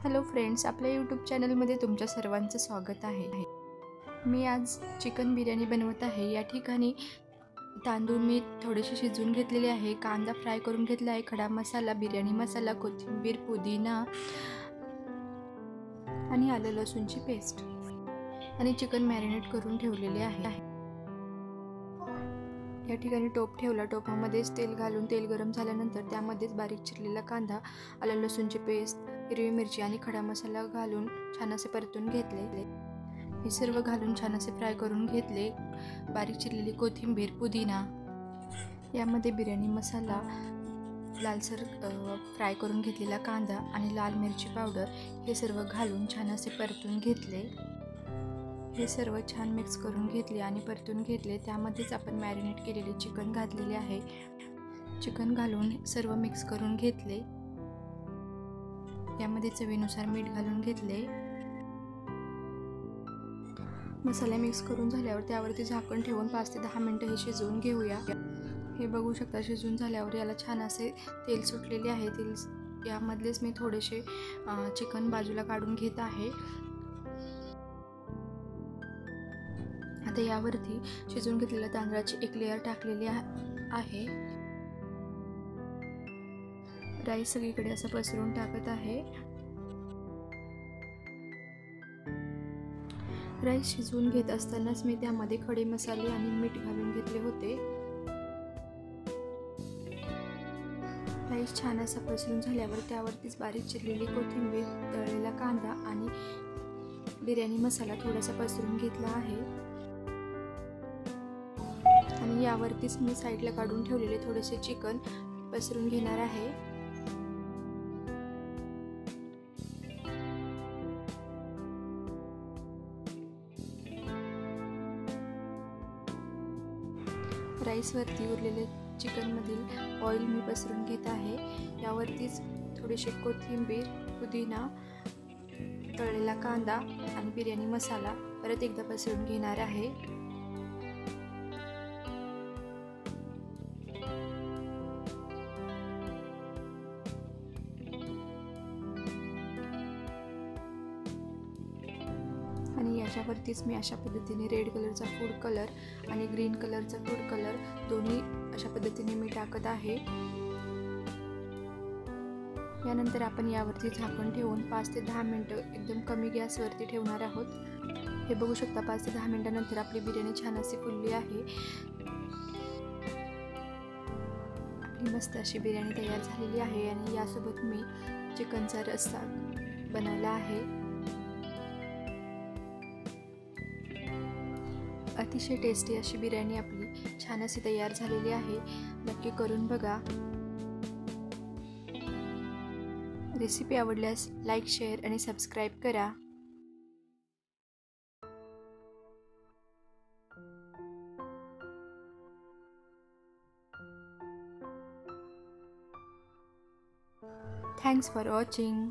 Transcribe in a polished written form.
Hello friends, आपल्या YouTube चॅनलमध्ये तुमच्या सर्वांचं स्वागत आहे। मी आज चिकन बिर्याणी बनवत आहे। या ठिकाणी तांदूळ मी थोडेसे शिजवून घेतलेले आहे, कांदा फ्राय करून घेतला आहे, खडा मसाला, बिर्याणी मसाला, कोथिंबीर, पुदिना आणि आलं लसूणची पेस्ट आणि चिकन मॅरिनेट करून ठेवलेले आहे। या ठिकाणी टोप ठेवला, टोपामध्येच तेल घालून तेल गरम झाल्यानंतर त्यामध्येच बारीक चिरलेला कांदा, आलं लसूणची पेस्ट, हिरवी मिरची आणि खडा मसाला घालून छान असे परतून घेतले। हे सर्व घालून छान असे फ्राय करून घेतले। बारीक चिरलेली कोथिंबीर, पुदिना, यामध्ये बिर्याणी मसाला, लालसर फ्राय करून घेतलेला कांदा आणि लाल मिरची पावडर हे सर्व घालून छान असे परतून घेतले। हे सर्व छान मिक्स करून घेतले आणि परतून घेतले। त्यामध्येच आपण मॅरिनेट केलेले चिकन घातलेले आहे। चिकन घालून सर्व मिक्स करून घेतले। यामध्ये चवीनुसार मीठ घालून घेतले। मसाला मिक्स करून झाल्यावर त्यावरती झाकण ठेवून 5 ते 10 मिनिटे हे शिजवून घेऊया। हे बघू शकता, शिजून झाल्यावर याला छान असे तेल सुटलेले आहे। यामधलेच मी थोडेसे चिकन बाजूला काढून घेत आहे। आता यावरती शिजवून घेतलेल्या तांदळाची एक लेयर टाकलेली आहे। राईस सगळीकडे असं पसरून टाकत आहे। राईस शिजवून घेत असतानाच मी त्यामध्ये खडे मसाले आणि मीठ घालून घेतले होते। राईस छान असा पसरून झाल्यावर त्यावरतीच बारीक चिरलेली कोथिंबीर, तळलेला कांदा आणि बिर्याणी मसाला थोडासा पसरून घेतला आहे आणि यावरतीच मी साईडला काढून ठेवलेले थोडेसे चिकन पसरून घेणार आहे। राईसवरती उरलेले चिकनमधील ऑइल मी पसरून घेत आहे। यावरतीच थोडीशी कोथिंबीर, पुदिना, तळलेला कांदा आणि बिर्याणी मसाला परत एकदा पसरून घेणार आहे। आणि याच्यावरतीच मी अशा पद्धतीने रेड कलरचा फूड कलर आणि ग्रीन कलरचा फूड कलर दोन्ही अशा पद्धतीने मी टाकत आहे। यानंतर आपण यावरती झाकण ठेवून 5 ते 10 मिनिटे एकदम कमी गॅसवरती ठेवणार आहोत। हे बघू शकता, 5 ते 10 मिनिटांनंतर आपली बिर्याणी छान अशी फुलली आहे। आपली मस्त अशी बिर्याणी तयार झालेली आहे आणि यासोबत मी चिकनचा रस्सा बनवला आहे। अतिशय टेस्टी अशी बिर्याणी आपली छान अशी तयार झालेली आहे। नक्की करून बघा। रेसिपी आवडल्यास लाईक, शेअर आणि सबस्क्राईब करा। Thanks for watching.